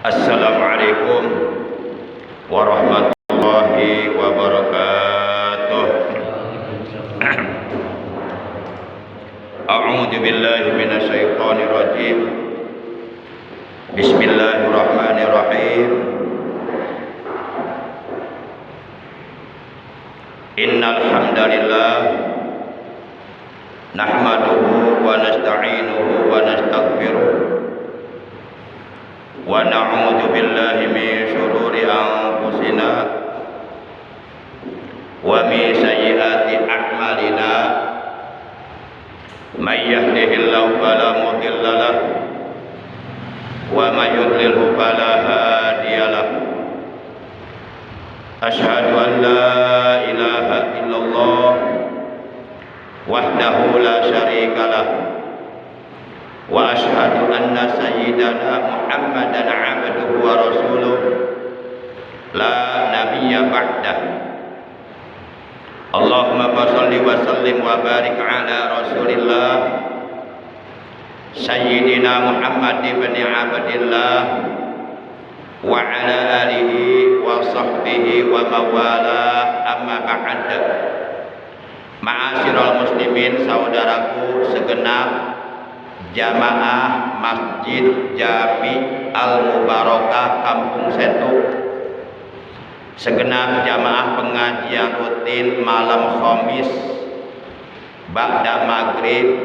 Assalamualaikum warahmatullahi wabarakatuh. A'udzu billahi minasyaitonir rajim. Bismillahirrahmanirrahim. Innal hamdalillah nahmaduhu wa nasta'inuhu wa nastaghfiruh. Wa na'udzu billahi min syururi anfusina wa min sayyiati a'malina. May yahdihillahu fala mudilla lahu wa may yudlilhu fala hadiya lahu. Asyhadu an la ilaha illallah wahdahu la syarika lahu wa asyhadu anna sayyidana Muhammadan abduhu wa rasuluh la nabiyya ba'dah. Allahumma shalli wa sallim wa barik ala rasulillah sayyidina Muhammad ibn Abdillah wa ala alihi wa sahbihi wa mawala, amma ba'd. Ma'asyiral muslimin, saudaraku segenap jamaah Masjid Jami Al-Mubarakah Kampung Setu, segenap jamaah pengajian rutin malam Khamis ba'da maghrib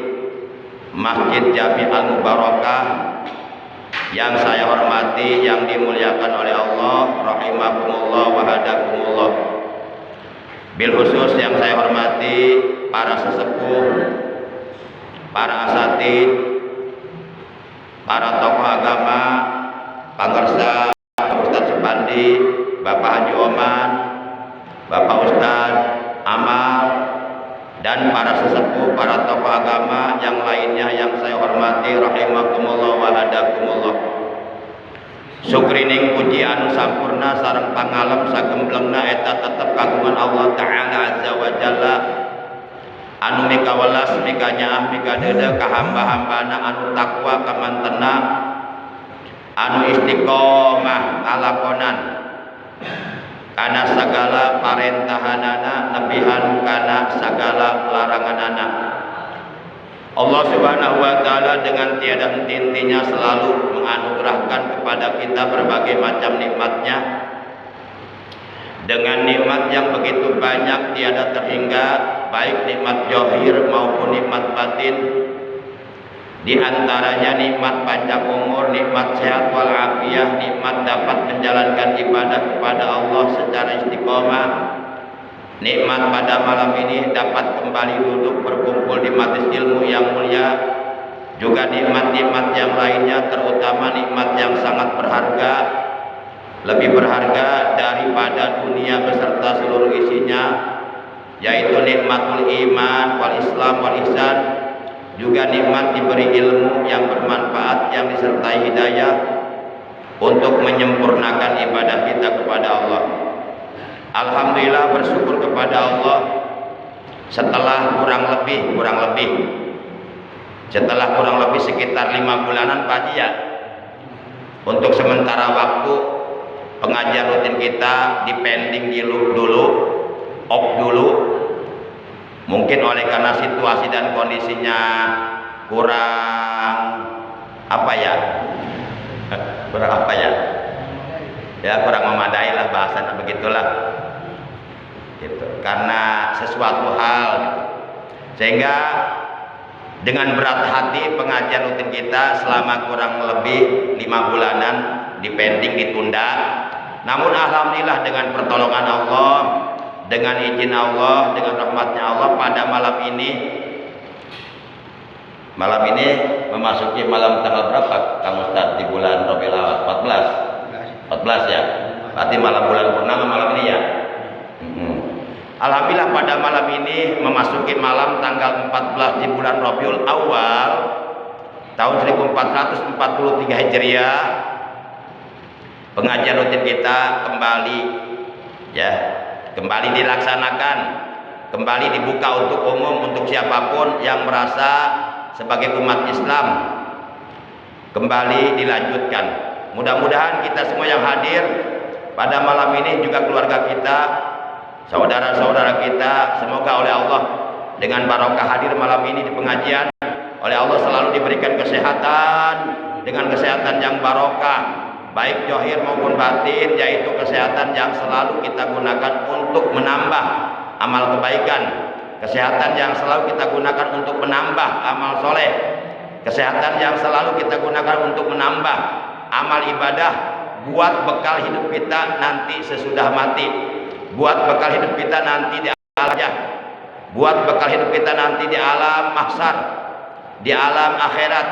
Masjid Jami Al-Mubarakah yang saya hormati, yang dimuliakan oleh Allah, rahimakumullah wa hadakumullah. Bil khusus yang saya hormati para sesepuh, para asatid, para tokoh agama, pangersa, Ustadz Supandi, Bapak Haji Oman, Bapak Ustadz Amal, dan para sesepuh, para tokoh agama yang lainnya yang saya hormati, rahimakumullah wa hadakumullah. Sukrining puji anu sampurna sareng pangalem sagemblengna eta tetep kagungan Allah Ta'ala Azza wa Jalla, anu mika welas mika nyaah mika deudeuh ka hamba-hambana anu takwa kamantena, anu istiqomah ngalakonan kana sagala parentahanana nepihan kana sagala laranganana. Allah Subhanahu wa Ta'ala dengan tiada henti-hentinya selalu menganugerahkan kepada kita berbagai macam nikmatnya, dengan nikmat yang begitu banyak tiada terhingga, baik nikmat zahir maupun nikmat batin. Di antaranya nikmat panjang umur, nikmat sehat walafiat, nikmat dapat menjalankan ibadah kepada Allah secara istiqomah, nikmat pada malam ini dapat kembali duduk berkumpul di majelis ilmu yang mulia, juga nikmat-nikmat yang lainnya, terutama nikmat yang sangat berharga, lebih berharga daripada dunia beserta seluruh isinya, yaitu nikmatul iman wal islam wal ihsan, juga nikmat diberi ilmu yang bermanfaat yang disertai hidayah untuk menyempurnakan ibadah kita kepada Allah. Alhamdulillah, bersyukur kepada Allah setelah kurang lebih sekitar 5 bulanan Pak Haji ya, untuk sementara waktu pengajian rutin kita dipending dulu, off dulu, mungkin oleh karena situasi dan kondisinya kurang memadai lah, bahasanya begitulah gitu, karena sesuatu hal gitu. Sehingga dengan berat hati pengajian rutin kita selama kurang lebih 5 bulanan dipending, ditunda. Namun alhamdulillah dengan pertolongan Allah, dengan izin Allah, dengan rahmatnya Allah, pada malam ini memasuki malam tanggal berapa Kang Ustadz di bulan Rabiul Awal? 14 ya, berarti malam bulan purnama malam ini ya. Alhamdulillah pada malam ini memasuki malam tanggal 14 di bulan Rabiul Awal tahun 1443 Hijriah. Pengajian rutin kita kembali dilaksanakan, kembali dibuka untuk umum, untuk siapapun yang merasa sebagai umat Islam kembali dilanjutkan. Mudah-mudahan kita semua yang hadir pada malam ini, juga keluarga kita, saudara-saudara kita, semoga oleh Allah dengan barokah hadir malam ini di pengajian, oleh Allah selalu diberikan kesehatan, dengan kesehatan yang barokah, baik zahir maupun batin, yaitu kesehatan yang selalu kita gunakan untuk menambah amal kebaikan, kesehatan yang selalu kita gunakan untuk menambah amal soleh, kesehatan yang selalu kita gunakan untuk menambah amal ibadah, buat bekal hidup kita nanti sesudah mati, buat bekal hidup kita nanti di alam, buat bekal hidup kita nanti di alam mahsyar, di alam akhirat,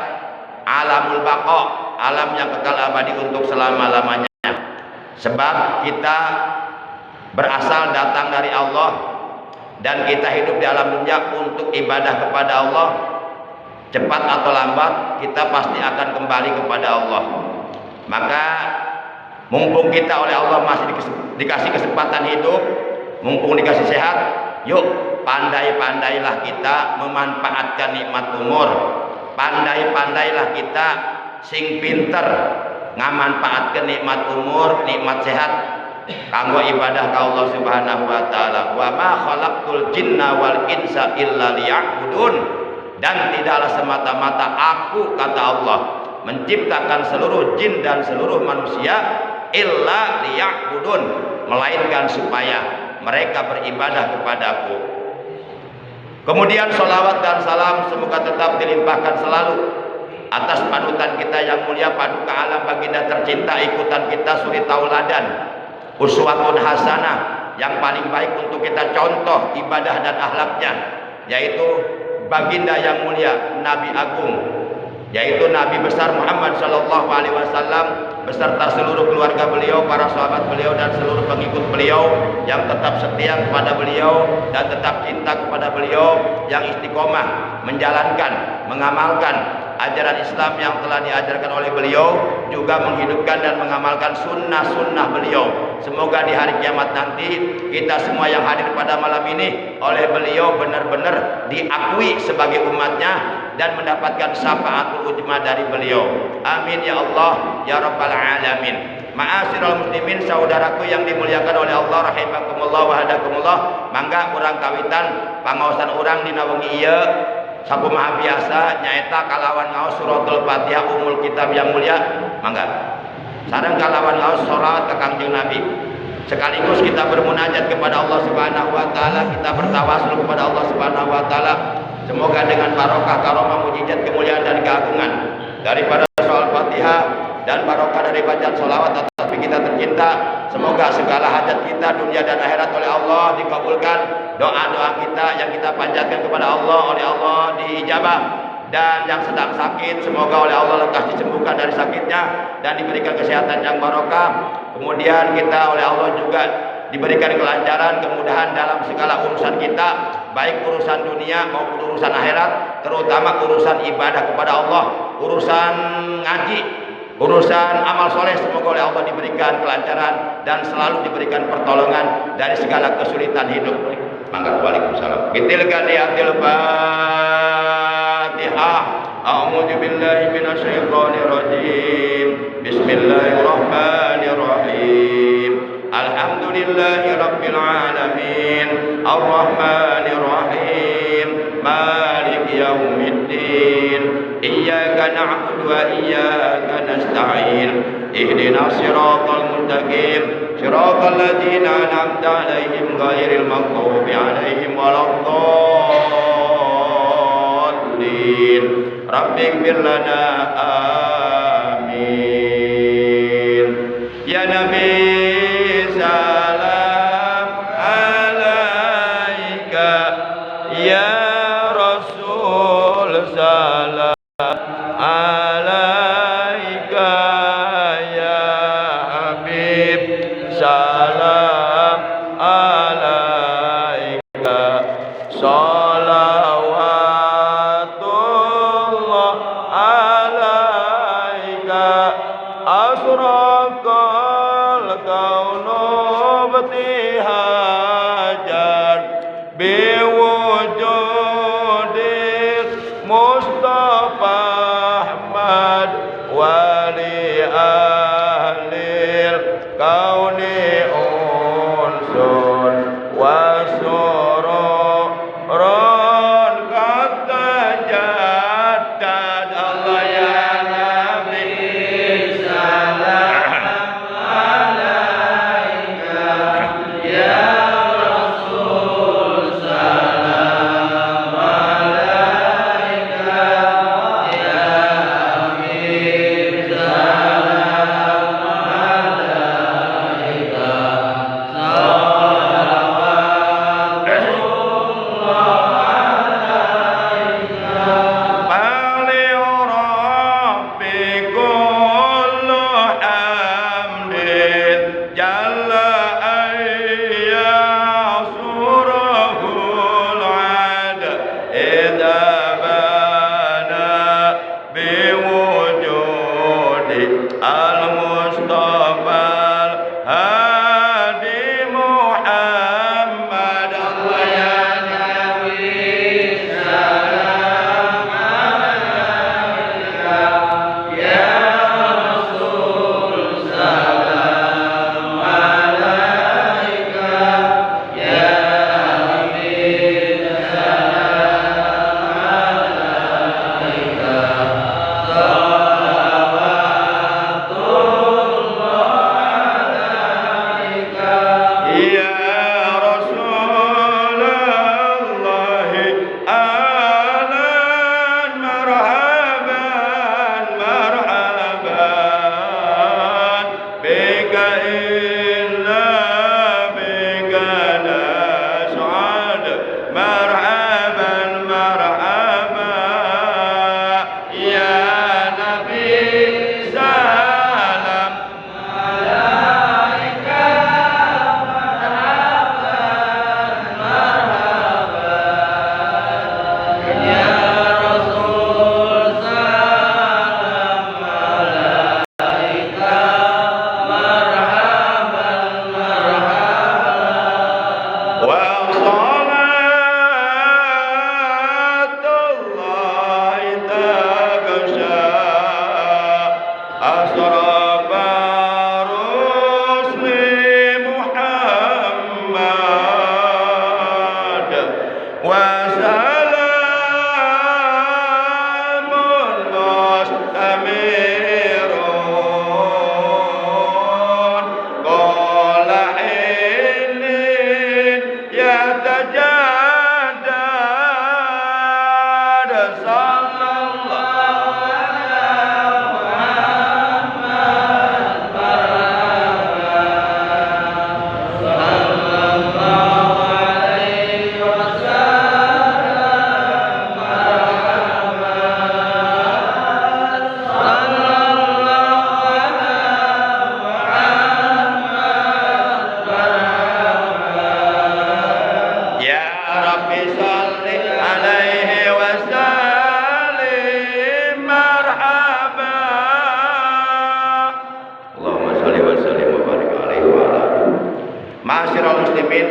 alamul baqa, alam yang kekal abadi untuk selama-lamanya. Sebab kita berasal datang dari Allah, dan kita hidup di alam dunia untuk ibadah kepada Allah. Cepat atau lambat kita pasti akan kembali kepada Allah. Maka mumpung kita oleh Allah masih dikasih kesempatan hidup, mumpung dikasih sehat, yuk pandai-pandailah kita memanfaatkan nikmat umur. Pandai-pandailah kita sing pinter ngamanfaatkan nikmat umur, nikmat sehat kanggo ibadah ka Allah Subhanahu wa taala. Wa ma khalaqtul jinna wal insa illa liya'budun, dan tidaklah semata-mata aku, kata Allah, menciptakan seluruh jin dan seluruh manusia illa liya'budun, melainkan supaya mereka beribadah kepadaku. Kemudian sholawat dan salam semoga tetap dilimpahkan selalu atas panutan kita yang mulia, paduka alam baginda tercinta, ikutan kita, suri tauladan, uswatun hasanah, yang paling baik untuk kita contoh ibadah dan akhlaknya, yaitu baginda yang mulia Nabi Agung, yaitu Nabi besar Muhammad Sallallahu Alaihi Wasallam beserta seluruh keluarga beliau, para sahabat beliau, dan seluruh pengikut beliau yang tetap setia kepada beliau dan tetap cinta kepada beliau, yang istiqomah menjalankan, mengamalkan ajaran Islam yang telah diajarkan oleh beliau, juga menghidupkan dan mengamalkan sunnah-sunnah beliau. Semoga di hari kiamat nanti kita semua yang hadir pada malam ini oleh beliau benar-benar diakui sebagai umatnya dan mendapatkan syafaatul ujma dari beliau. Amin ya Allah ya rabbal alamin. Ma'asyiral muslimin, saudaraku yang dimuliakan oleh Allah rahimakumullah wa hadakumullah, mangga urang kawitan pangaosan urang dina wengi ieu sakumaha biasa nyaeta kalawan ngaos suratul Fatihah umul kitab yang mulia. Mangga sareng kalawan ngaos sholawat ka Kangjeng Nabi, sekaligus kita bermunajat kepada Allah Subhanahu wa taala, kita bertawasul kepada Allah Subhanahu wa taala. Semoga dengan barokah karomah mujizat kemuliaan dan keagungan daripada sholawat Fatihah dan barokah dari bacaan sholawat atas Nabi kita tercinta, semoga segala hajat kita dunia dan akhirat oleh Allah dikabulkan, doa-doa kita yang kita panjatkan kepada Allah oleh Allah diijabah, dan yang sedang sakit semoga oleh Allah lekas disembuhkan dari sakitnya dan diberikan kesehatan yang barokah. Kemudian kita oleh Allah juga diberikan kelancaran, kemudahan dalam segala urusan kita, baik urusan dunia maupun urusan akhirat, terutama urusan ibadah kepada Allah, urusan ngaji, urusan amal soleh. Semoga oleh Allah diberikan kelancaran dan selalu diberikan pertolongan dari segala kesulitan hidup. Mangga. Waalaikumsalam. Bitilka niyatil Fatihah. A'udzu billahi minasyaitonir rajim. Bismillahirrahmanirrahim. Alhamdulillahi rabbil alamin. Arrahmanir rahim. Maliki yaumiddin. Iyyaka na'budu wa iyyaka nasta'in. Ihdinas siratal mustaqim. Siratal ladzina an'amta 'alaihim ghairil maghdubi 'alaihim waladdallin. Rabbighfir lana amin. Ya Nabi salam alaika, ya Rasul salam alaika, ya Habib salam alaika, salawatullah alaika, asraqal kaunu btihajan biwujudil Mustafa Ahmad wali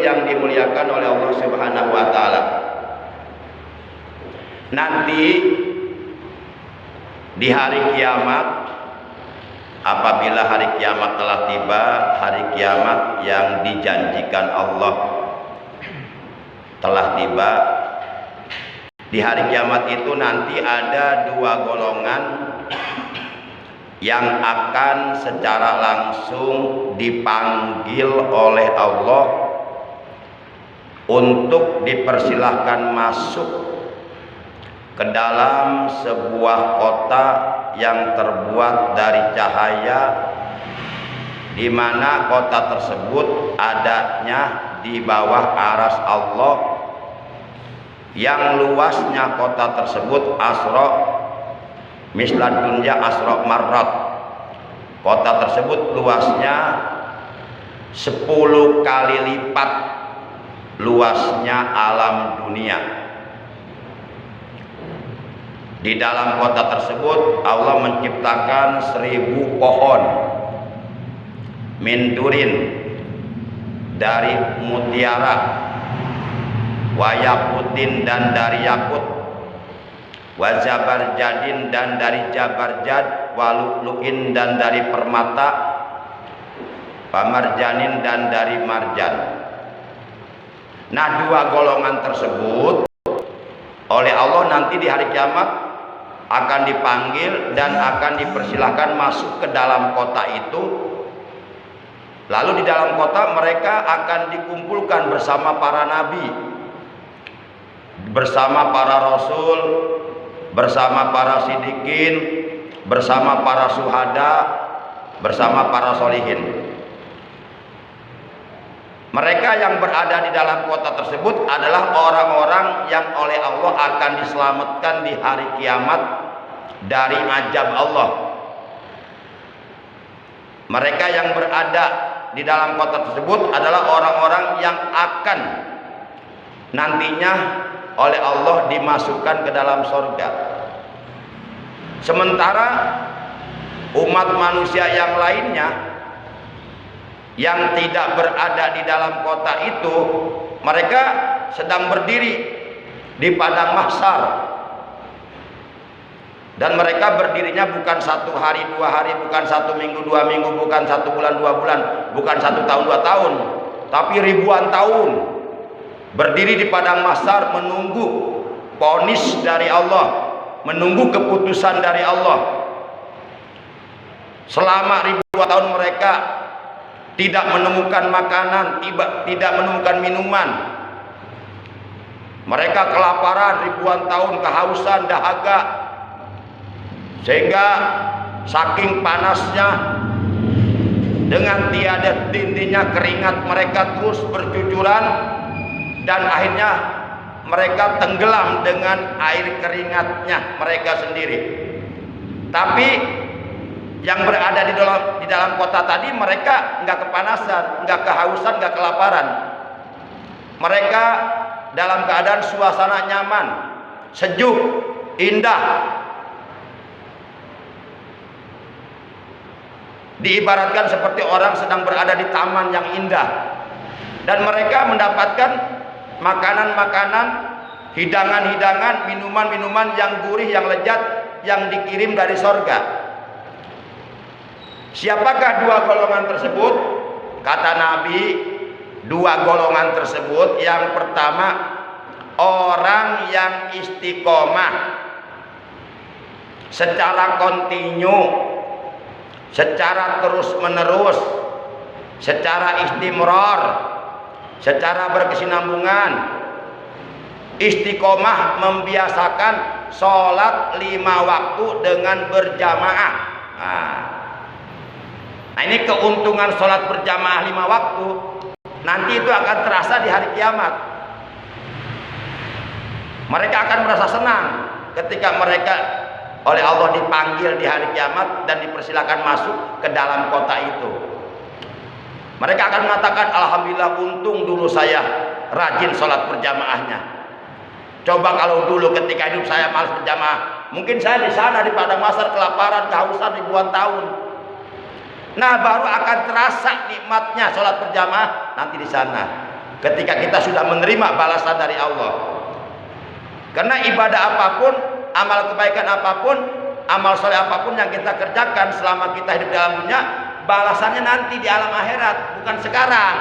Yang dimuliakan oleh Allah Subhanahu wa taala. Nanti di hari kiamat, apabila hari kiamat telah tiba, hari kiamat yang dijanjikan Allah telah tiba, di hari kiamat itu nanti ada dua golongan yang akan secara langsung dipanggil oleh Allah untuk dipersilahkan masuk ke dalam sebuah kota yang terbuat dari cahaya, di mana kota tersebut adanya di bawah aras Allah, yang luasnya kota tersebut asra mislad dunya asra marrat. Kota tersebut luasnya 10 kali lipat luasnya alam dunia. Di dalam kota tersebut Allah menciptakan 1000 pohon min durin, dari mutiara, wayakutin dan dari yakut, wazabarjadin dan dari jabarjad, walu'lu'in dan dari permata, pamarjanin dan dari marjan. Nah, dua golongan tersebut oleh Allah nanti di hari kiamat akan dipanggil dan akan dipersilahkan masuk ke dalam kota itu. Lalu di dalam kota mereka akan dikumpulkan bersama para nabi, bersama para rasul, bersama para sidikin, bersama para syuhada, bersama para solihin. Mereka yang berada di dalam kota tersebut adalah orang-orang yang oleh Allah akan diselamatkan di hari kiamat dari azab Allah. Mereka yang berada di dalam kota tersebut adalah orang-orang yang akan nantinya oleh Allah dimasukkan ke dalam surga. Sementara umat manusia yang lainnya yang tidak berada di dalam kota itu, mereka sedang berdiri di padang mahsyar, dan mereka berdirinya bukan 1 hari 2 hari, bukan 1 minggu 2 minggu, bukan 1 bulan 2 bulan, bukan 1 tahun 2 tahun, tapi ribuan tahun berdiri di padang mahsyar menunggu vonis dari Allah, menunggu keputusan dari Allah. Selama ribuan tahun mereka tidak menemukan makanan, tidak menemukan minuman. Mereka kelaparan, ribuan tahun kehausan, dahaga, sehingga saking panasnya dengan tiada hentinya keringat mereka terus bercucuran, dan akhirnya mereka tenggelam dengan air keringatnya mereka sendiri. Tapi yang berada di dalam kota tadi, mereka nggak kepanasan, nggak kehausan, nggak kelaparan. Mereka dalam keadaan suasana nyaman, sejuk, indah. Diibaratkan seperti orang sedang berada di taman yang indah. Dan mereka mendapatkan makanan-makanan, hidangan-hidangan, minuman-minuman yang gurih, yang lezat, yang dikirim dari sorga. Siapakah dua golongan tersebut? Kata Nabi, dua golongan tersebut, yang pertama orang yang istiqomah secara kontinu, secara terus-menerus, secara istimror, secara berkesinambungan, istiqomah membiasakan sholat 5 waktu dengan berjamaah. Nah ini keuntungan sholat berjamaah 5 waktu. Nanti itu akan terasa di hari kiamat. Mereka akan merasa senang ketika mereka oleh Allah dipanggil di hari kiamat dan dipersilakan masuk ke dalam kota itu. Mereka akan mengatakan, alhamdulillah, untung dulu saya rajin sholat berjamaahnya. Coba kalau dulu ketika hidup saya malas berjamaah, mungkin saya di sana di padang mahsyar kelaparan, kehausan ribuan tahun. Nah, baru akan terasa nikmatnya sholat berjamaah nanti di sana. Ketika kita sudah menerima balasan dari Allah. Karena ibadah apapun, amal kebaikan apapun, amal soleh apapun yang kita kerjakan selama kita hidup dalam dunia, balasannya nanti di alam akhirat, bukan sekarang.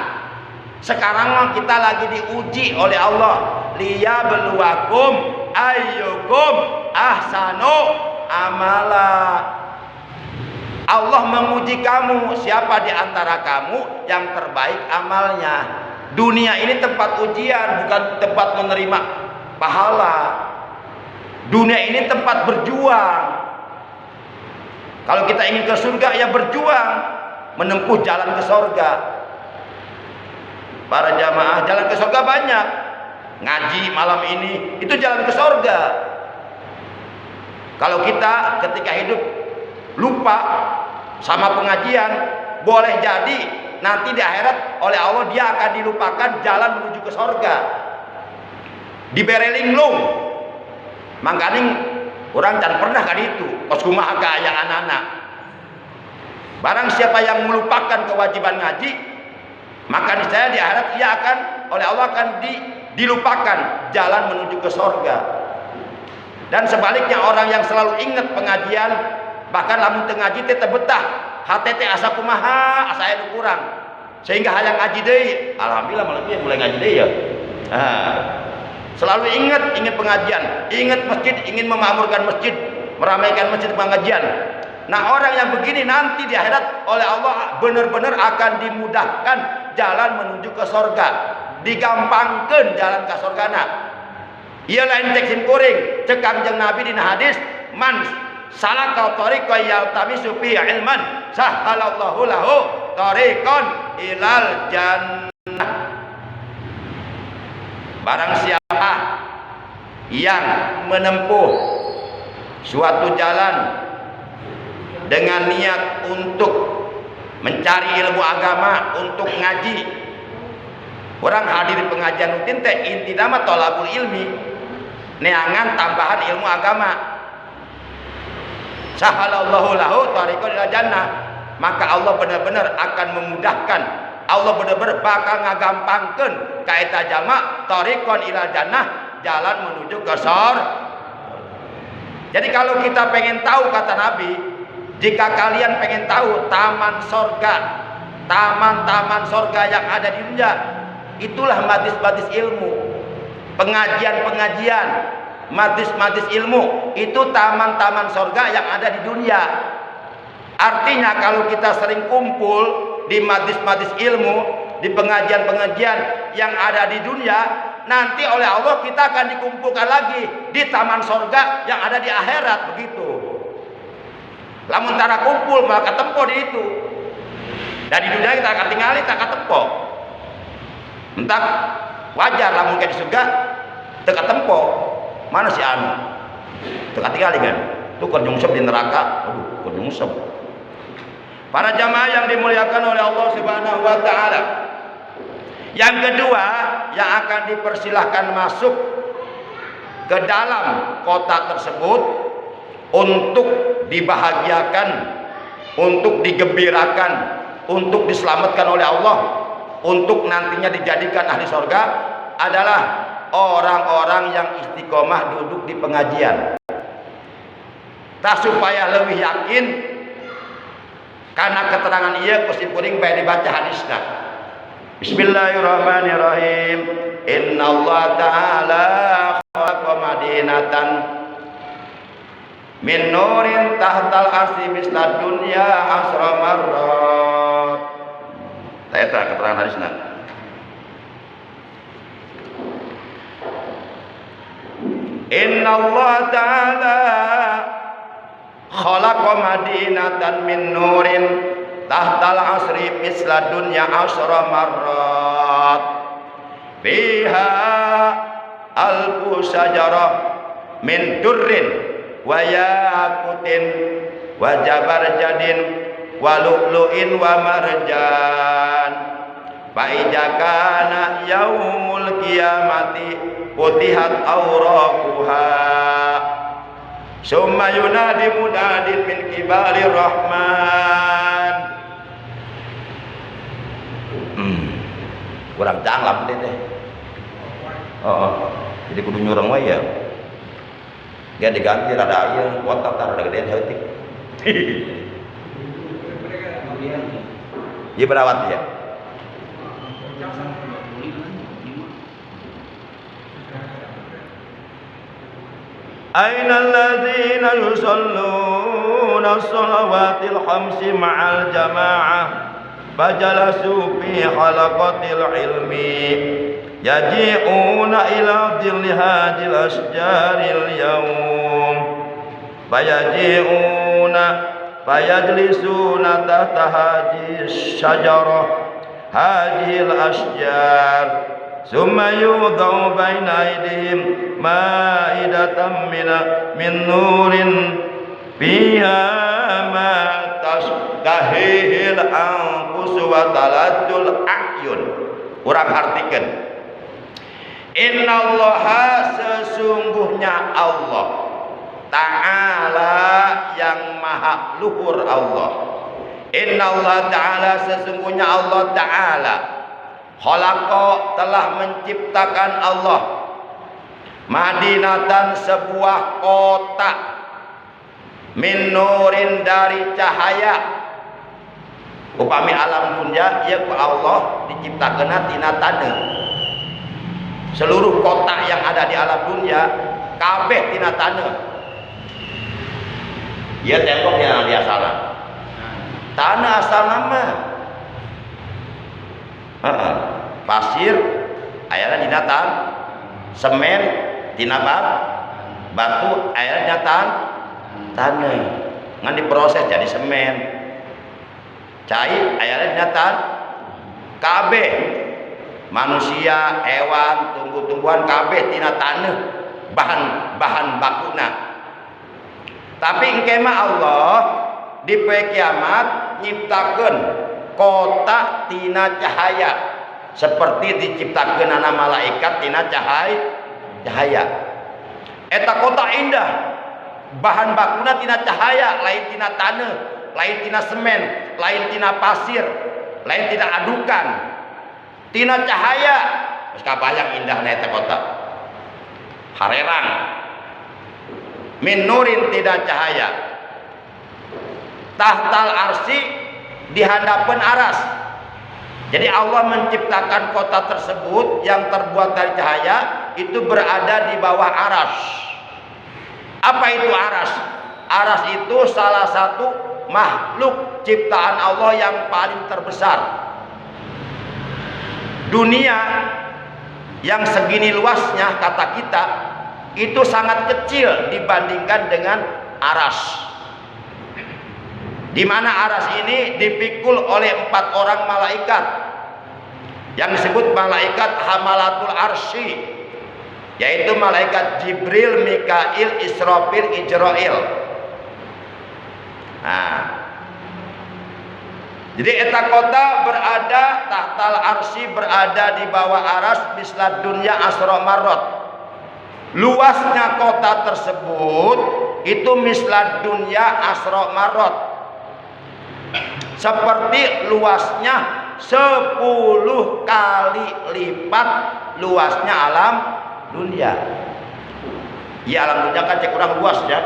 Sekarang kita lagi diuji oleh Allah. Liyabluwakum ayyukum ahsanu amala. Allah menguji kamu, siapa di antara kamu yang terbaik amalnya. Dunia ini tempat ujian, bukan tempat menerima pahala. Dunia ini tempat berjuang. Kalau kita ingin ke surga, ya berjuang menempuh jalan ke surga. Para jamaah, jalan ke surga banyak. Ngaji malam ini itu jalan ke surga. Kalau kita ketika hidup lupa sama pengajian, boleh jadi nanti di akhirat oleh Allah dia akan dilupakan jalan menuju ke surga. Dibere linglung. Mangkaning orang can pernah kan itu kos kumaha ka aya anak-anak. Barang siapa yang melupakan kewajiban ngaji, maka niscaya di akhirat ia akan oleh Allah akan dilupakan jalan menuju ke surga. Dan sebaliknya orang yang selalu ingat pengajian, bahkan lamun teu ngaji teh betah, hate teh asa kumaha, asa aya kurang. Sehingga hayang ngaji deui. Alhamdulillah malam ini mulai ngaji deui ya. Selalu ingat pengajian, ingat masjid, ingin memakmurkan masjid, meramaikan masjid pengajian. Nah, orang yang begini nanti di akhirat oleh Allah benar-benar akan dimudahkan jalan menuju ke surga, digampangkan jalan ke surgana. Ieu lain teksin kuring, cek Kangjeng Nabi dina hadis, man salaka tariqan yaltamisu fi ilman sahalallahu lahu tariqan ilal jannah. Barang siapa yang menempuh suatu jalan dengan niat untuk mencari ilmu agama, untuk ngaji. Orang hadir pengajian rutin teh inti nama tolabul ilmi, neangan tambahan ilmu agama. Sahalallahu lahu tariqan ilal jannah. Maka Allah benar-benar akan memudahkan, Allah benar-benar bakal ngagampangkeun ka eta jalma tariqan ilal jannah, jalan menuju ke surga. Jadi kalau kita pengen tahu, kata Nabi, jika kalian pengen tahu taman surga, taman-taman surga yang ada di dunia, itulah majlis-majlis ilmu, pengajian-pengajian, majlis-majlis ilmu, itu taman-taman surga yang ada di dunia. Artinya kalau kita sering kumpul di majlis-majlis ilmu, di pengajian-pengajian yang ada di dunia, nanti oleh Allah kita akan dikumpulkan lagi di taman surga yang ada di akhirat, begitu. Lamun tara kumpul maka tempo di itu. Dan di dunia kita akan tinggali tak tempo. Entah wajar lamun ke di surga teka tempo. Mana si anu? Teka tinggali kan. Tuh keur nyungsep di neraka. Aduh, keur nyungsep. Para jamaah yang dimuliakan oleh Allah Subhanahu wa taala. Yang kedua, yang akan dipersilahkan masuk ke dalam kota tersebut untuk dibahagiakan, untuk digembirakan, untuk diselamatkan oleh Allah, untuk nantinya dijadikan ahli surga adalah orang-orang yang istiqomah duduk di pengajian. Tak supaya lebih yakin karena keterangan ia kusim kuring bae dibaca hadisna. Bismillahirrahmanirrahim. Innallaha ta'ala khalaqa madinatan min nurin tahtal arsy misla dunya asra marrat. Saya keterangan hadisna. Innallaha ta'ala khalaqa madinatan min nurin tahtal asri misla dunya asra marrat fiha alfu sajarah min durrin wa yaqutin wa jabarjadin wa lu'lu'in wa marjan fa ijakana yaumul qiyamati putihat awraquha summa yunadi munadin min qibali rahman. Kurang canglam teh. Jadi kudu nyurang wae ya. Dia diganti rada ieu, otak rada gedean heutik. Ieu berawat ya. Aina alladzina yusalluna as-salawatil khamsi ma'al jamaah fajalasu fi halaqatil ilmi yaji'una ila dhilli hadil asjaril yawm fayaji'una fayajlisuna tahta hadis syajarah hadil asjar summa yudau baina aydihim ma'idatan min nurin fiha ma tasdahihil anfus wa taladul a'yun. Urang artikeun, innallaha sesungguhnya Allah ta'ala yang maha luhur Allah. Innallaha ta'ala sesungguhnya Allah ta'ala khalaqa telah menciptakan Allah madinatan sebuah kota min nurin dari cahaya. Upami alam dunya ieu ku Allah diciptakeunna tina taneuh. Seluruh kota yang ada di alam dunya kabeh tina taneuh. Ieu tembok yang biasana tanah asal nama pasir ayana dina semen tina batu ayana tanah ngan diproses jadi semen cai ayana dina kabeh manusia hewan tumbuh-tumbuhan kabeh tina tanah bahan bakuna. Tapi engke mah Allah di poe kiamat nyiptakeun kota tina cahaya seperti diciptakeunana malaikat tina cahaya. Eta kota indah, bahan bakuna tina cahaya, lain tina taneuh, lain tina semen, lain tina pasir, lain tina adukan, tina cahaya. Geus kabayang indahna eta kota. Harerang min nurin tidak cahaya tahtal arsy di hadapan aras. Jadi Allah menciptakan kota tersebut yang terbuat dari cahaya itu berada di bawah aras. Apa itu aras? Aras itu salah satu makhluk ciptaan Allah yang paling terbesar. Dunia yang segini luasnya kata kita itu sangat kecil dibandingkan dengan aras. Di mana aras ini dipikul oleh 4 orang malaikat yang disebut malaikat hamalatul arsy, yaitu malaikat Jibril, Mikail, Israfil, Ijrail. Nah, jadi eta kota berada tahtal arsy, berada di bawah aras misla dunya asra marrat. Luasnya kota tersebut itu misla dunya asra marrat, seperti luasnya 10 kali lipat luasnya alam dunia. Ya alam dunia kan cek kurang luas ya,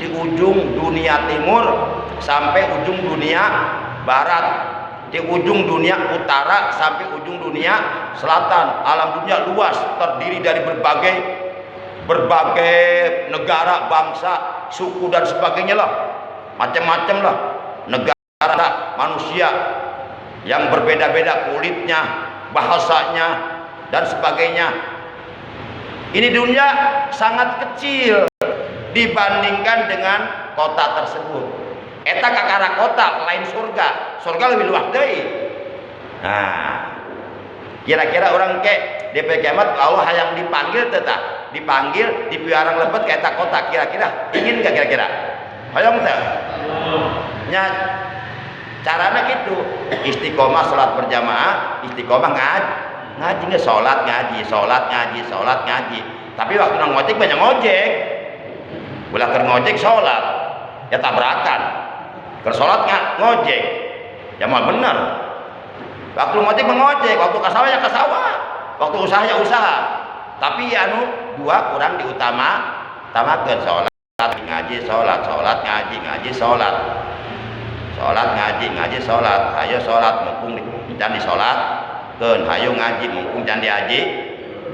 di ujung dunia timur sampai ujung dunia barat di ujung dunia utara sampai ujung dunia selatan. Alam dunia luas, terdiri dari berbagai negara, bangsa, suku dan sebagainya lah, macam-macam lah, negara, manusia yang berbeda-beda kulitnya, bahasanya dan sebagainya. Ini dunia sangat kecil dibandingkan dengan kota tersebut. Eta kakara kota lain surga, surga lebih luas deui. Nah, kira-kira orang ke DP kiamat Allah hayang dipanggil tetap, dipanggil di piarang lebet ke eta kota, kira-kira ingin gak kira-kira? Hayang teh? Nya carana gitu, istiqomah salat berjamaah, istiqomah ngaji nggak sholat ngaji. Tapi waktu nang ngojek banyak ngojek, ulah keur ngojek sholat, ya tabrakan. Keur sholat ngojek, ya mau bener. Waktu ngojek mengojek, waktu kasawah ya kasawah, waktu usaha ya usaha. Tapi anu dua kurang tamakeun sholat ngaji sholat ngaji sholat. Ayo sholat mumpung can disolat keun, hayu ngaji mumpung can diaji.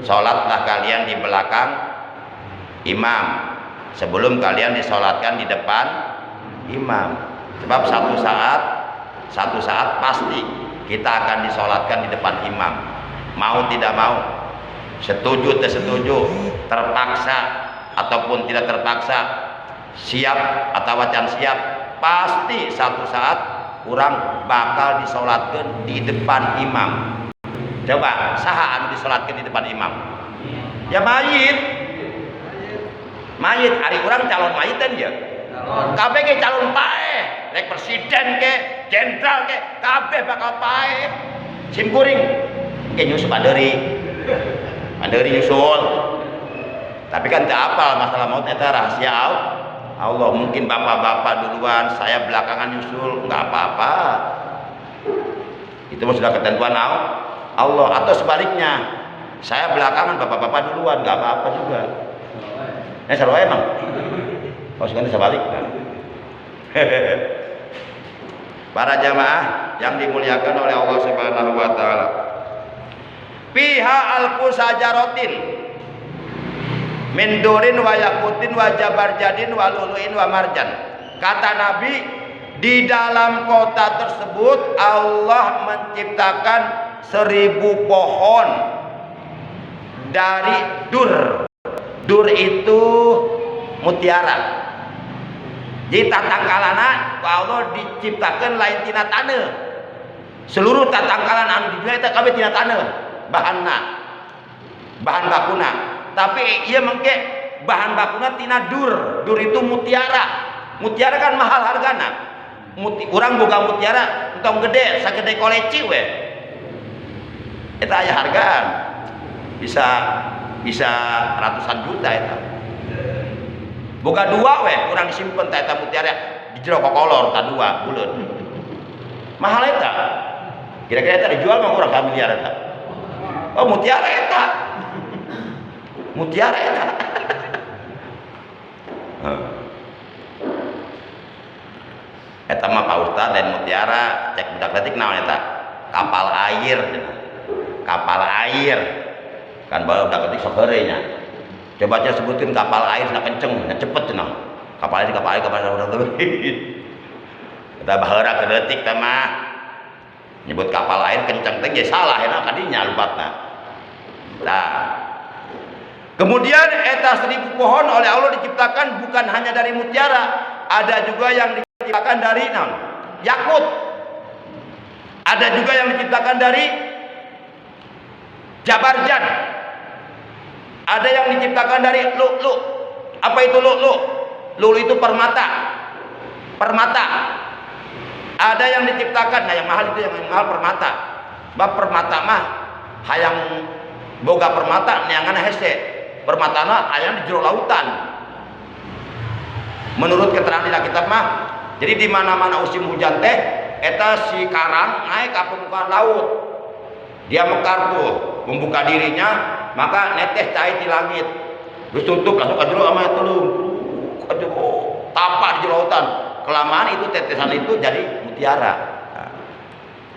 Sholatlah kalian di belakang imam sebelum kalian disolatkan di depan imam. Sebab satu saat pasti kita akan disolatkan di depan imam. Mau tidak mau, setuju tidak setuju, terpaksa ataupun tidak terpaksa, siap atau wacan siap, pasti satu saat kurang bakal disolatkan di depan imam. Coba saha anu disolatkan di depan imam? Ya mayit hari urang calon mayitan ya. Kabeh ge calon pae, rek presiden ke, jenderal ke, kabeh bakal pae. Sim kuring ge nyusul panderi nyusul. Tapi kan teu apal masalah maut eta rahasia Allah. Mungkin bapak-bapak duluan, saya belakangan nyusul, nggak apa-apa. Itu sudah ketentuan Allah. Atau sebaliknya, saya belakangan, bapak-bapak duluan, nggak apa-apa juga. Sarua emang. Oh, sekarang sebaliknya. Para jamaah yang dimuliakan oleh Allah Subhanahu wa taala. Fiha alfu sajaratin min durin wa yaqutin wa jabarjadin wa luluin wa marjan. Kata Nabi, di dalam kota tersebut Allah menciptakan 1000 pohon dari dur. Dur itu mutiara. Jadi tatangkalana Allah diciptakan lain tina taneuh. Seluruh tatangkalan anu di dunia eta kabeh tina taneuh bahanna. Bahan bakuna. Tapi ieu mengke bahan bakuna tina dur. Dur itu mutiara. Mutiara kan mahal hargana. Urang boga mutiara entong gede, sagede koleci we. Eta aya hargaan. Bisa ratusan juta eta. Boga dua we, urang disimpen ta eta mutiara di jero kokolor ta dua buleun. Mahal eta. Kira-kira eta dijual mah urang ka miliar eta. Oh, mutiara eta. Eta mah Pak Ustad dan mutiara cek budak detik naon eta? Kapal air. Kan baru budak detik sok heureuy nya. Coba aja sebutin kapal air cenah kenceng, nya cepet cenah. Kapal air. Kita baheura ke detik teh mah. Nyebut kapal air kenceng teh ge salah eta kadinya lupatna. Nah. Kemudian eta 1000 pohon oleh Allah diciptakan bukan hanya dari mutiara, ada juga yang diciptakan dari yakut. Ada juga yang diciptakan dari jabarjan. Ada yang diciptakan dari lu'lu'. Apa itu lu'lu'? Lu'lu' itu permata. Ada yang diciptakan, nah yang mahal itu yang mahal permata. Bab permata mah hayang boga permata neangan hese. Permatana aya di jero lautan. Menurut keterangan di kitab mah, jadi di mana-mana musim hujan teh eta si karang naik ke permukaan laut. Dia mekar tuh, membuka dirinya, maka netes cahaya di langit. Terus tutup langsung ke jero sama itu tapak di jero lautan. Kelamaan itu tetesan itu jadi mutiara. Nah.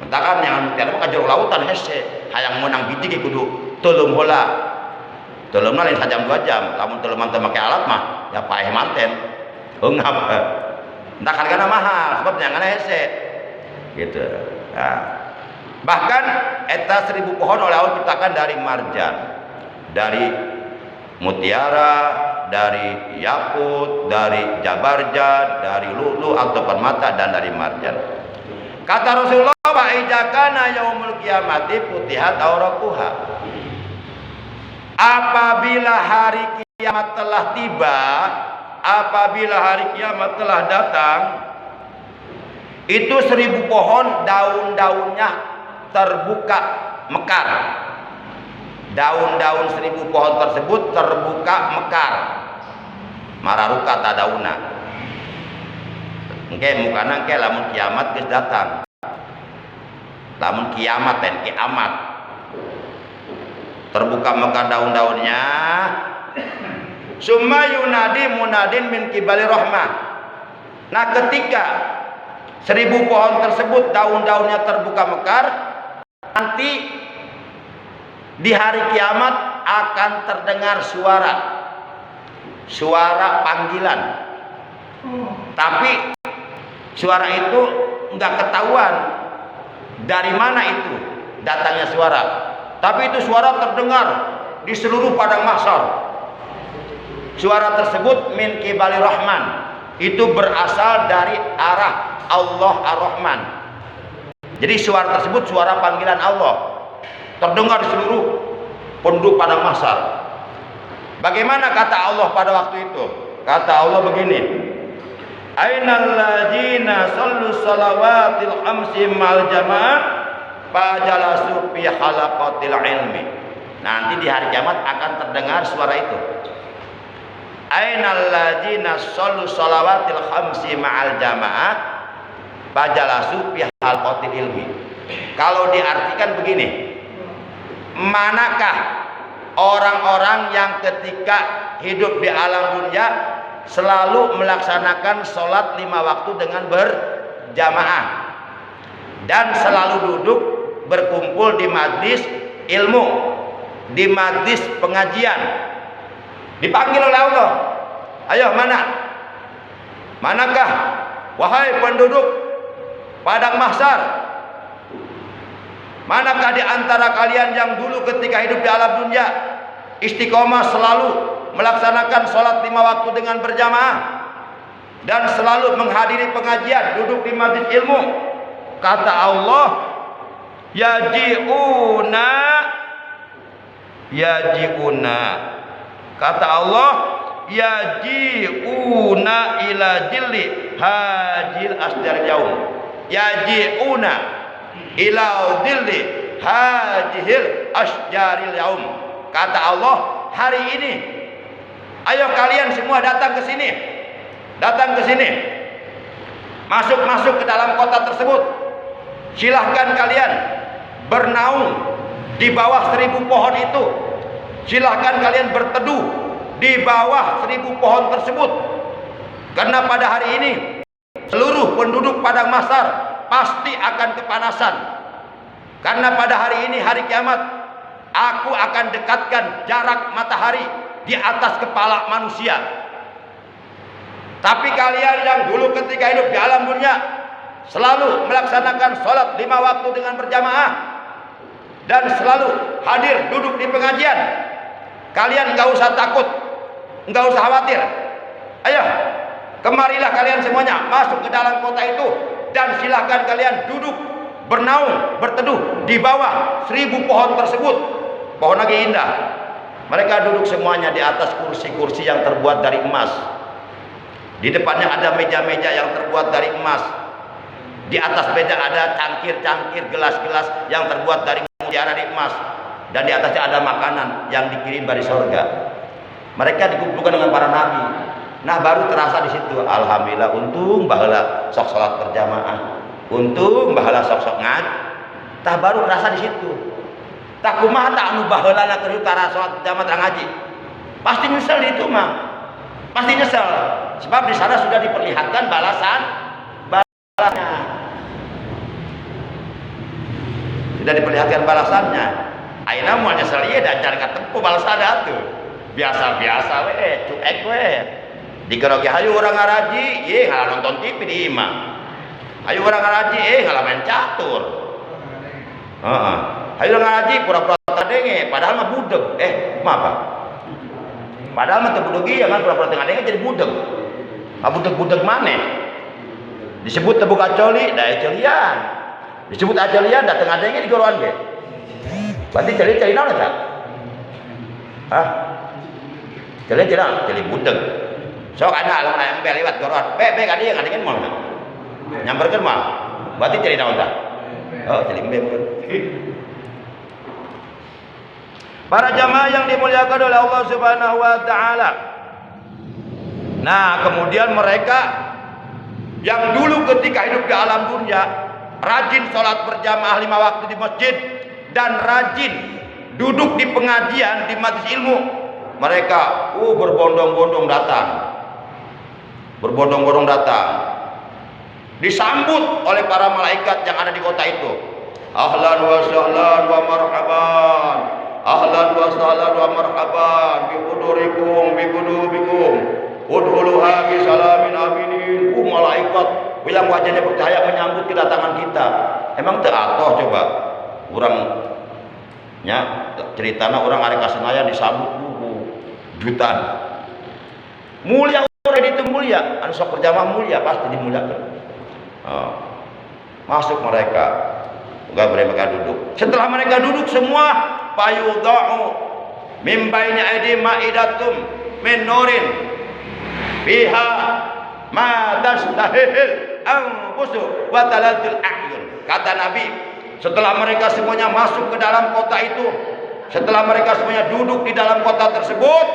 Mentakan yang tiada mah jero lautan hese, hayang menang bidik kudu teuleum heula. Teuleumna lain sajam 2 jam, lamun teuleum teu make alat mah ya paeh manten. Heungap. Entak hargana mahal sebab nyangana hese. Gitu. Nah, bahkan eta 1000 pohon oleh Allah ciptakan dari marjan, dari mutiara, dari yakut, dari jabarjad, dari lu'lu atau permata dan dari marjan. Kata Rasulullah, "Ba'ijakana yaumul qiyamati putihat auraquha." Apabila hari kiamat telah tiba, apabila hari kiamat telah datang, itu 1000 pohon daun-daunnya terbuka mekar. Daun-daun 1000 pohon tersebut terbuka mekar. Mararuka tadauna. Engke mukana engke lamun kiamat geus datang. Lamun kiamat dan kiamat. Terbuka mekar daun-daunnya. Summa yunadi munadin min kibali rahmah. Nah, ketika 1000 pohon tersebut daun-daunnya terbuka mekar, nanti di hari kiamat akan terdengar suara panggilan. Tapi suara itu enggak ketahuan dari mana itu datangnya suara. Tapi itu suara terdengar di seluruh padang mahsyar. Suara tersebut min kibali rahman. Itu berasal dari arah Allah Ar-Rahman. Jadi suara tersebut suara panggilan Allah, terdengar di seluruh penduduk padang mahsyar. Bagaimana kata Allah pada waktu itu? Kata Allah begini, ainal ladzina shallu shalawatil khamsi mal jamaah fajalasu fi halaqatil ilmi. Nanti di hari kiamat akan terdengar suara itu. Ainal ladzina shallu shalawatil khamsi ma'al jamaah fajalasu fi halaqatil ilmi. Kalau diartikan begini, manakah orang-orang yang ketika hidup di alam dunia selalu melaksanakan sholat 5 waktu dengan berjamaah dan selalu duduk berkumpul di majlis ilmu, di majlis pengajian, dipanggil oleh Allah, ayo manakah wahai penduduk padang mahsyar, manakah di antara kalian yang dulu ketika hidup di alam dunia istiqomah selalu melaksanakan sholat 5 waktu dengan berjamaah dan selalu menghadiri pengajian, duduk di majlis ilmu? Kata Allah, yaji'una. Kata Allah, yaji'una ila jilli hajil asdar yaum. Yaji'una ila dhilli hajihil asjaril yaum. Kata Allah, hari ini ayo kalian semua datang ke sini. Masuk ke dalam kota tersebut. Silahkan kalian bernaung di bawah 1000 pohon itu. Silahkan kalian berteduh di bawah 1000 pohon tersebut. Karena pada hari ini seluruh penduduk padang mahsyar pasti akan kepanasan. Karena pada hari ini hari kiamat, aku akan dekatkan jarak matahari di atas kepala manusia. Tapi kalian yang dulu ketika hidup di alam dunia selalu melaksanakan sholat 5 waktu dengan berjamaah dan selalu hadir duduk di pengajian, kalian nggak usah takut, nggak usah khawatir. Ayo, kemarilah kalian semuanya masuk ke dalam kota itu dan silahkan kalian duduk bernaung, berteduh di bawah 1000 pohon tersebut. Pohon lagi indah. Mereka duduk semuanya di atas kursi-kursi yang terbuat dari emas. Di depannya ada meja-meja yang terbuat dari emas. Di atas meja ada cangkir-cangkir, gelas-gelas yang terbuat dari mutiara di emas. Dan di atasnya ada makanan yang dikirim dari surga. Mereka dikumpulkan dengan para nabi. Nah, baru terasa di situ, alhamdulillah, untung baheula sok salat berjamaah. Untung baheula sok-sok ngaji. Tah baru terasa di situ. Tak kumaha tak anu baheulana keur utara salat berjamaah ngaji. Pasti nyesel itu mah. Pasti nyesel. Sebab di sana sudah diperlihatkan balasannya. Sudah diperlihatkan balasannya. Aina mau nyesel ieu da can katempo balasan atuh. Biasa-biasa we, cuek we. Dikeroge hayu urang ngaraji, ye ngalah nonton TV di imah. Hayu urang ngaraji, ngalah main catur. Heeh. Hayu urang ngaraji pura-pura tadenge, padahal mah budeg. Maaf Pak. Padahal mah teu budeg ieu kan pura-pura teu ngadenge jadi budeg. Budeg-budeg maneh. Disebut teu boga coli, da celian. Disebut acelian da teu ngadenge digoroan ge. Berarti celi naon eta? Hah? Celi budeg. Sok ada lamun aya embe liwat goroan. Be ka dieu ngadenge moal. Nyamperkeun moal. Berarti celi naon tah? Oh, celi embe. Para jamaah yang dimuliakan oleh Allah Subhanahu wa taala. Nah, kemudian mereka yang dulu ketika hidup di alam dunia rajin sholat berjamaah 5 waktu di masjid dan rajin duduk di pengajian di majelis ilmu, mereka berbondong-bondong datang, disambut oleh para malaikat yang ada di kota itu. Ahlan wa sahlan wa marhaban, ahlan wa sahlan wa marhaban bi hudurikum bi qudubikum udhuluha bi salamin aminin. Malaikat yang wajahnya bercahaya menyambut kedatangan kita. Emang teu atoh coba urang nya ceritana urang ari ka Senayan disambut jutaan. Mulia urang itu mulia, anu sok berjamaah mulia pasti dimuliakan. Masuk mereka, enggak mereka duduk. Setelah mereka duduk semua, fayudha'u mim baini aidi ma'idatum min nurin biha ma tastahil anfusu wa taladul a'yun. Kata Nabi, setelah mereka semuanya masuk ke dalam kota itu, setelah mereka semuanya duduk di dalam kota tersebut,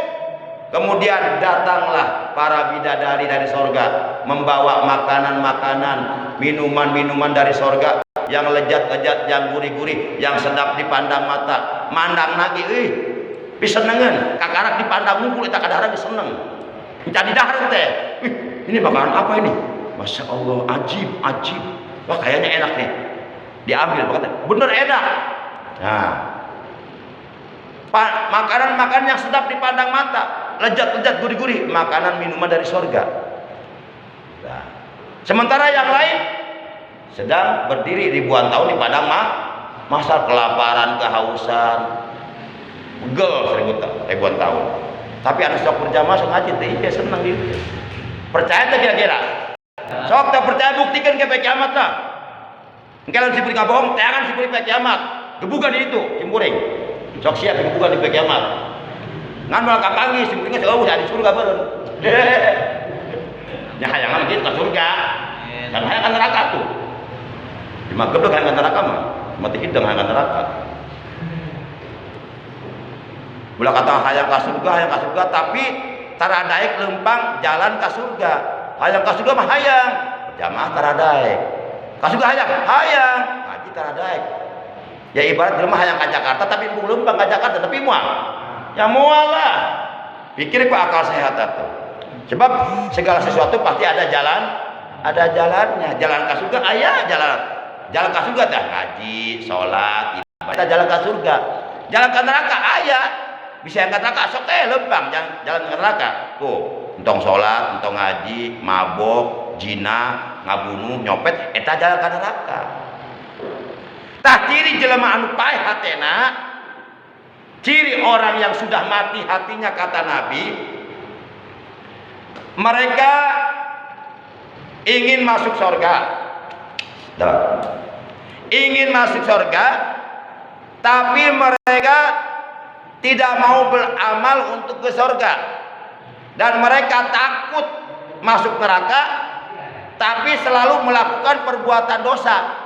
kemudian datanglah para bidadari dari sorga membawa makanan-makanan, minuman-minuman dari sorga yang lezat-lezat, yang gurih-gurih, yang sedap dipandang mata. Mandang lagi, pisenengan kakarak dipandang mungkul eta kadahara seneng. Jadi dahar teh. Ini makanan apa ini? Masya Allah, ajib. Wah kayaknya enak nih. Diambil, bener enak. Nah, makanan-makanan yang sedap dipandang mata, lezat-lezat, gurih-gurih, makanan minuman dari sorga. Nah, sementara yang lain sedang berdiri ribuan tahun di padang masa kelaparan, kehausan, begel ribuan tahun. Tapi anak sok berjamaah sok ngaji teh iya seneng dia. Percaya teh kira-kira? Sok tak percaya buktikan ke kiamat tah. Engke lamun sipuri ngabohong, teangan sipuri pe kiamat. Gebugan di itu, cimpuring. Sok siap gebugan di pe kiamat. Ngan moal kapanggih sipuri geus eueuh di surga beureun. Nya hayangan kitu ka surga. Dan hayangan neraka tuh. Di mageblek hayangan neraka mah. Mati hidang hayangan neraka. Ulah kata hayang ka surga, tapi taradaek lempang jalan ka surga. Hayang ka surga mah hayang, jamaah taradaek. Ka surga hayang, ngaji taradaek. Ya ibarat jelema hayang ka Jakarta tapi embung lempang ka Jakarta tapi moal. Ya moal lah. Pikir ku akal sehat atuh. Sebab segala sesuatu pasti ada jalannya. Jalan ka surga aya jalan. Jalan ka surga dah ngaji, salat, ibadah jalan ka surga. Jalan ka neraka aya. Bisa yang neraka sok lempang jalan neraka tuh entong sholat, entong ngaji, mabok, zina, ngabunuh, nyopet, eta jalan neraka. Tah ciri jelema anu paeh hatena, ciri orang yang sudah mati hatinya kata Nabi, mereka ingin masuk surga, tapi mereka tidak mau beramal untuk ke surga dan mereka takut masuk neraka tapi selalu melakukan perbuatan dosa.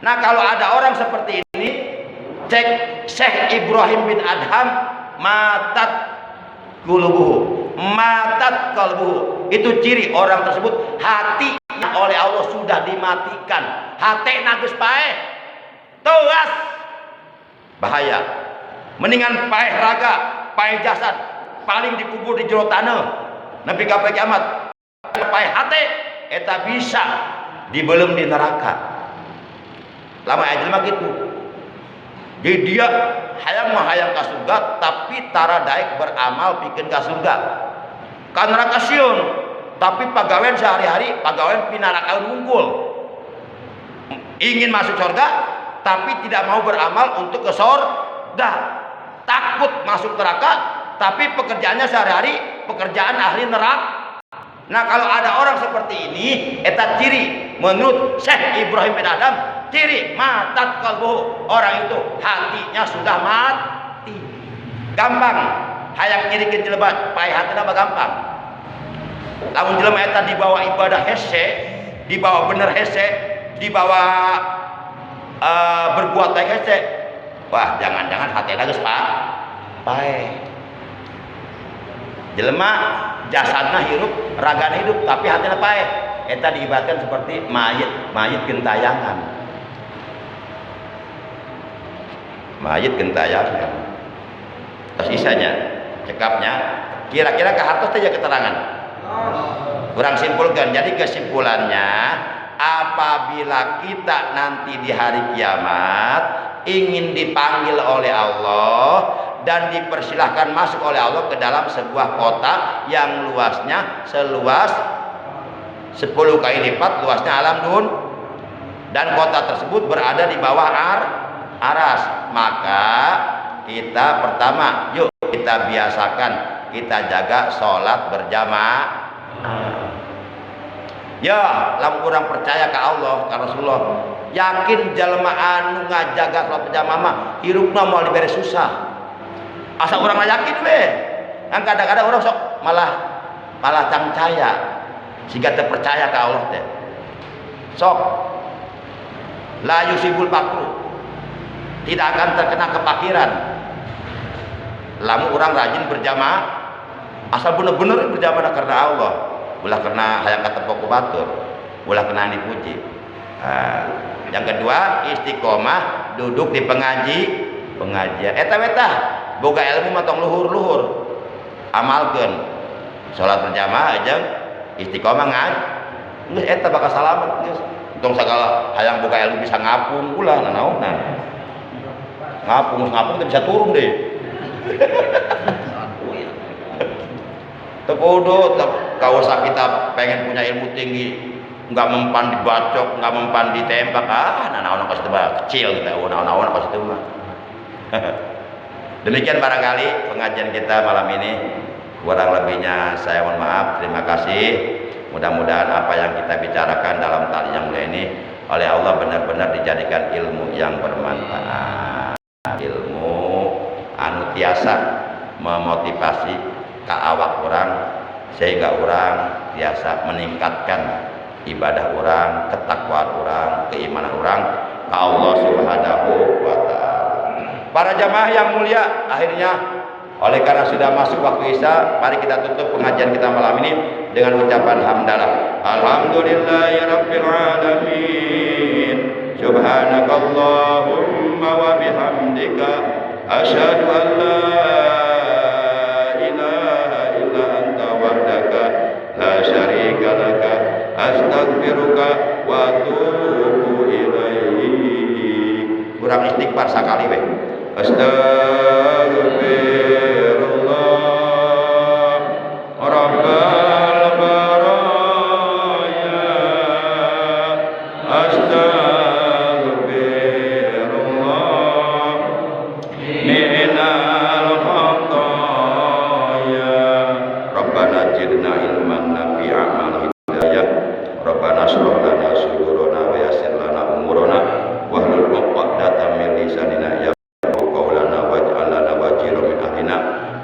Nah kalau ada orang seperti ini, cek Syekh Ibrahim bin Adham, matat kalbuhu, itu ciri orang tersebut hatinya oleh Allah sudah dimatikan, hati nagus paeh tewas, bahaya. Mendingan paeh raga, paeh jasad, paling dikubur di jero taneuh nepi ka kiamat. Paeh hate eta bisa dibelem di neraka. Lama aja mah gitu. Jadi dia hayang ke surga, tapi tara daek beramal bikin ke surga. Kan neraka sieun, tapi pagawean sehari-hari pagawean pinarakaeun unggul. Ingin masuk surga, tapi tidak mau beramal untuk ke surga. Takut masuk neraka, tapi pekerjaannya sehari-hari pekerjaan ahli neraka. Nah, kalau ada orang seperti ini, eta ciri menurut Syekh Ibrahim bin Adam, ciri matat kalbu, orang itu hatinya sudah mati. Gampang hayang nyirikeun jelema, pae hatina mah gampang. Lamun jelema eta dibawa ibadah hese, dibawa bener hese, dibawa berbuat baik hese, wah jangan-jangan hatina geus pae. Jelema jasadna hirup, ragana hidup, tapi hatina pae. Eta diibaratkan seperti mayit gentayangan. Mayit gentayangan. Terus isanya, cekapnya, kira-kira ke hartos saja keterangan. Kurang simpulkan. Jadi kesimpulannya, apabila kita nanti di hari kiamat ingin dipanggil oleh Allah dan dipersilahkan masuk oleh Allah ke dalam sebuah kota yang luasnya seluas 10 kali lipat luasnya alam dan kota tersebut berada di bawah aras, maka kita pertama, yuk kita biasakan, kita jaga sholat berjamaah. Ya, lamun urang percaya ke Allah, ke Rasulullah, yakin jalma anu ngajaga sholat berjamaah mah hirupna moal dibere susah. Asa urang yakin we. Kan kadang-kadang orang sok malah cangcaya. Siga teu percaya ke Allah teh. Sok la yusibul fakru. Tidak akan terkena kepakiran. Lamun urang rajin berjamaah, asal bener-bener berjamaah karena Allah. Ulah karena hayang katepok ku batur, ulah kena dipuji. Yang kedua, istiqomah duduk di pengajian. Eta boga ilmu mah tong luhur-luhur. Amalkeun. Salat berjamaah jeung istiqomah geus eta bakal salamet geus. Tong sagala hayang boga ilmu bisa ngapung ulah nanaonna. Ngapung teh bisa turun deh. Teu kudu kaosa kita pengen punya ilmu tinggi, enggak mempan dibacok, enggak mempan ditembak. Nanaonna kos teu kecil kita, nanaonna kos teu mah. Demikian barangkali pengajian kita malam ini. Kurang lebihnya saya mohon maaf. Terima kasih. Mudah-mudahan apa yang kita bicarakan dalam tali yang mulia ini oleh Allah benar-benar dijadikan ilmu yang bermanfaat, ilmu anu tiasa memotivasi ka awak orang sehingga orang tiasa meningkatkan ibadah orang, ketakwaan orang, keimanan orang ke Allah Subhanahu wa taala. Para jamaah yang mulia, akhirnya oleh karena sudah masuk waktu Isya, mari kita tutup pengajian kita malam ini dengan ucapan hamdalah. Alhamdulillahirabbil alamin. Subhanakallahumma wa bihamdika asyhadu an la ilaha illa anta wahdaka la syarika laka astaghfiruka wa atubu ilaik. Kurang istighfar sakali we. Astaghfirullah Rabbal baraya. Astaghfirullah minal khataya. Rabbana zidna ilman nafi'an wal hidayah. Rabbana shrah lana sudurana wa yassir lana umurana wahlul 'uqdatam min lisanina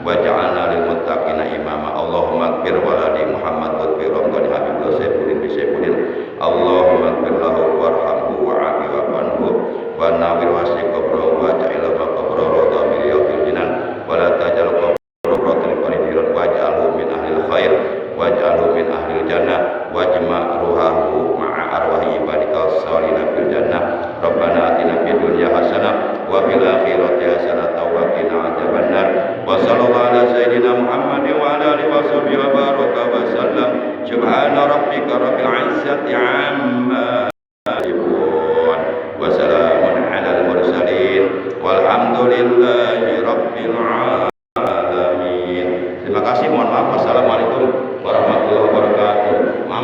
waj'alna lil muttaqina imama. Allahumma ighfir waladi Muhammad wa ighfir Ramadan Habibullah Saifuddin bi Saifuddin. Allahumma ighfir lahu warhamhu wa'afi wa'anhu wa nawwir wasi' qabrahu wa ja'il maqbara rawda min riyadil jinan wa la tajal qabrahu qanidiran waj'alhu min ahlil khair waj'alhu min ahlil jannah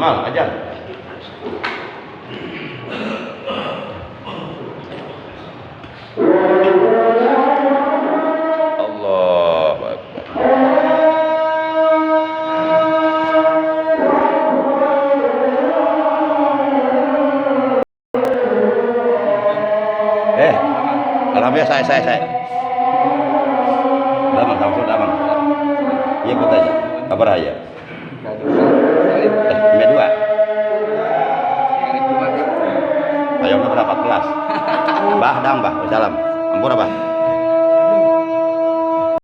Amal, ajar. Allahu Akbar. Alhamdulillah saya. Damang, langsung damang. Iya kota aja. Kabar aja. Dua. Ayo berapa? 14. Bah, dam, bah. Salam. Ampun apa?